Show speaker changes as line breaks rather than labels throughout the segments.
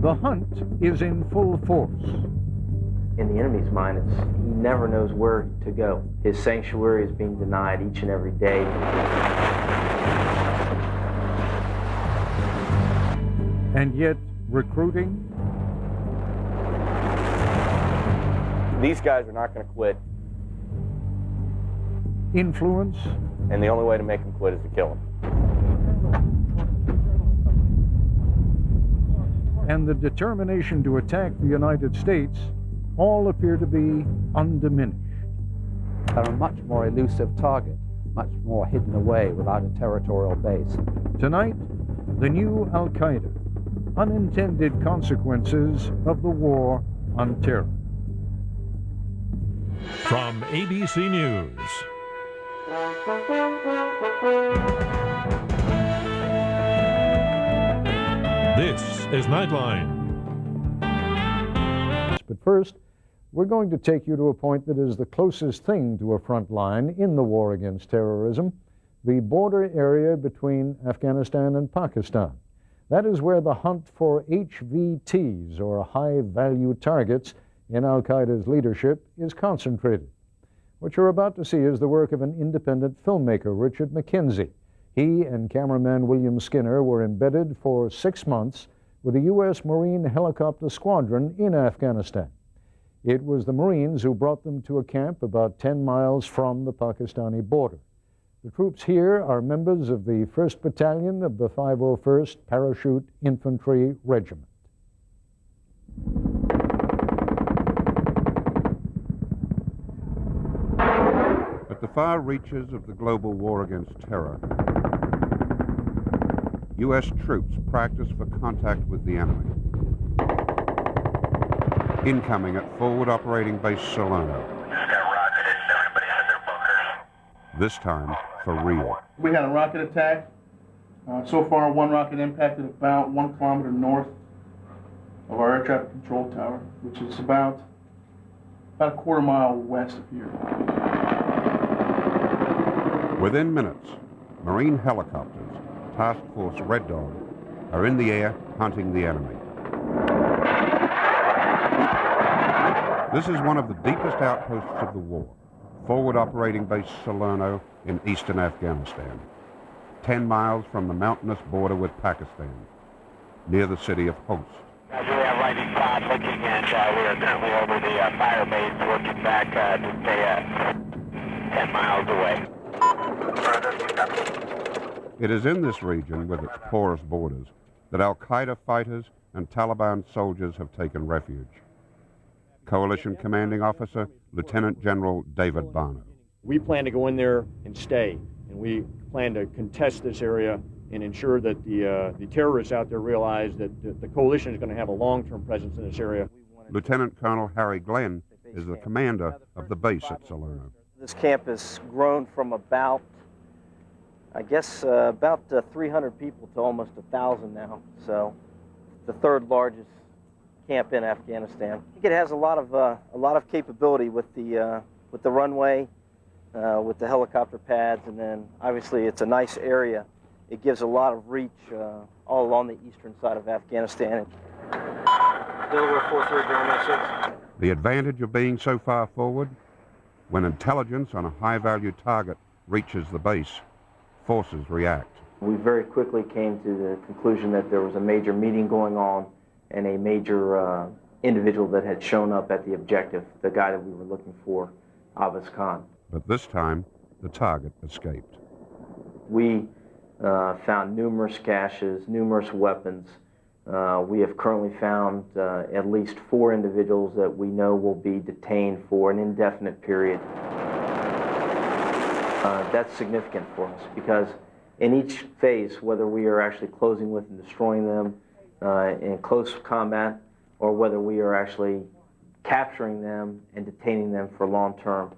The hunt is in full force.
In the enemy's mind, he never knows where to go. His sanctuary is being denied each and every day.
And yet, recruiting?
These guys are not going to quit.
Influence?
And the only way to make them quit is to kill them.
And the determination to attack the United States all appear to be undiminished.
They're a much more elusive target, much more hidden away without a territorial base.
Tonight, the new Al-Qaeda, unintended consequences of the war on terror.
From ABC News. This is Nightline.
But first, we're going to take you to a point that is the closest thing to a front line in the war against terrorism, the border area between Afghanistan and Pakistan. That is where the hunt for HVTs, or high-value targets, in Al-Qaeda's leadership is concentrated. What you're about to see is the work of an independent filmmaker, Richard Mackenzie. He and cameraman William Skinner were embedded for 6 months with a U.S. Marine helicopter squadron in Afghanistan. It was the Marines who brought them to a camp about 10 miles from the Pakistani border. The troops here are members of the 1st Battalion of the 501st Parachute Infantry Regiment.
At the far reaches of the global war against terror, U.S. troops practice for contact with the enemy. Incoming at Forward Operating Base Salerno. This time, for real.
We had a rocket attack. So far, one rocket impacted about 1 kilometer north of our air traffic control tower, which is about a quarter mile west of here.
Within minutes, Marine helicopters, Task Force Red Dog, are in the air hunting the enemy. This is one of the deepest outposts of the war, Forward Operating Base Salerno in eastern Afghanistan, 10 miles from the mountainous border with Pakistan, near the city of Khost.
We have lightning cloud looking, and we are currently over the fire base, working back to 10 miles away.
It is in this region, with its porous borders, that Al-Qaeda fighters and Taliban soldiers have taken refuge. Coalition Commanding Officer, Lieutenant General David Barno.
We plan to go in there and stay, and we plan to contest this area and ensure that the terrorists out there realize that the coalition is going to have a long-term presence in this area.
Lieutenant Colonel Harry Glenn is the commander of the base at Salerno.
This camp has grown from about, I guess, about 300 people to almost 1,000 now. So, the 3rd largest camp in Afghanistan. I think it has a lot of capability with the runway, with the helicopter pads, and then obviously it's a nice area. It gives a lot of reach all along the eastern side of Afghanistan. Delaware 43
The advantage of being so far forward? When intelligence on a high-value target reaches the base, forces react.
We very quickly came to the conclusion that there was a major meeting going on and a major individual that had shown up at the objective, the guy that we were looking for, Abbas Khan.
But this time, the target escaped.
We found numerous caches, numerous weapons. We have currently found at least 4 individuals that we know will be detained for an indefinite period. That's significant for us because in each phase, whether we are actually closing with and destroying them in close combat, or whether we are actually capturing them and detaining them for long term,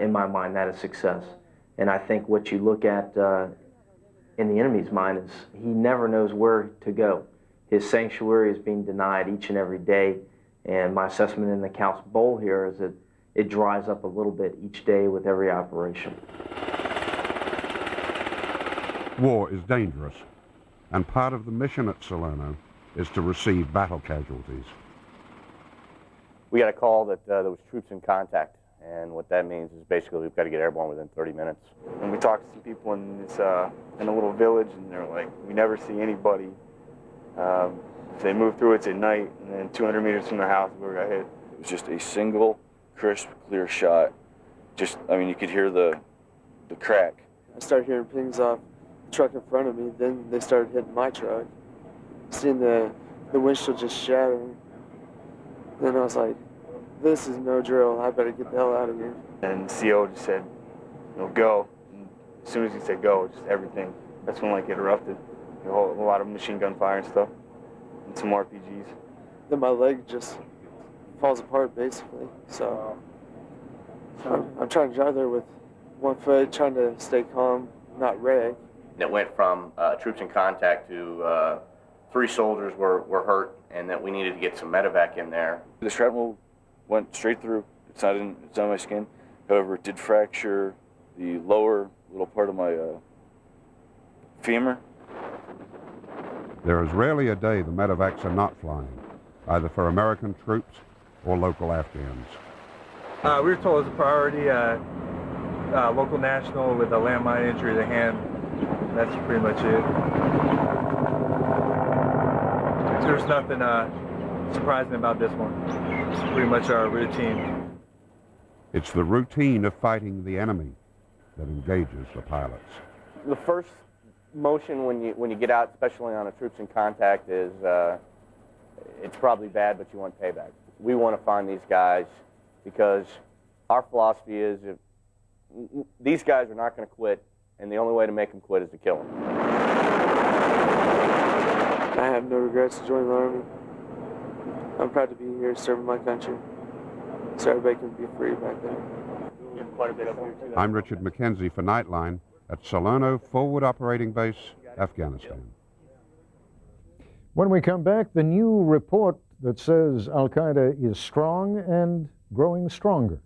in my mind, that is success. And I think what you look at in the enemy's mind is he never knows where to go. His sanctuary is being denied each and every day, and my assessment in the Count's Bowl here is that it dries up a little bit each day with every operation.
War is dangerous, and part of the mission at Salerno is to receive battle casualties.
We got a call that there was troops in contact, and what that means is basically we've got to get airborne within 30 minutes.
And we talked to some people in this in a little village, and they're like, we never see anybody. If they move through, it's at night, and then 200 meters from the house, we got hit.
It was just a single, crisp, clear shot. Just, I mean, you could hear the crack.
I started hearing pings off the truck in front of me. Then they started hitting my truck. Seeing the windshield just shattering. Then I was like, this is no drill. I better get the hell out of here.
And CO just said, go. And as soon as he said go, just everything. That's when like it erupted. A lot of machine gun fire and stuff, and some RPGs.
Then my leg just falls apart basically. So I'm trying to drive there with one foot, trying to stay calm, not wreck.
It went from troops in contact to 3 soldiers were hurt, and that we needed to get some medevac in there.
The shrapnel went straight through. It's on my skin. However, it did fracture the lower little part of my femur.
There is rarely a day the medevacs are not flying, either for American troops or local Afghans.
We were told as a priority, local national with a landmine injury to the hand. That's pretty much it. There's nothing surprising about this one. It's pretty much our routine.
It's the routine of fighting the enemy that engages the pilots.
The first motion when you get out, especially on a troops in contact, is it's probably bad, but you want payback. We want to find these guys because our philosophy is if these guys are not going to quit, and the only way to make them quit is to kill them.
I have no regrets to join the Army. I'm proud to be here serving my country so everybody can be free back there.
I'm Richard Mackenzie for Nightline at Salerno Forward Operating Base, Afghanistan.
When we come back, the new report that says Al-Qaeda is strong and growing stronger.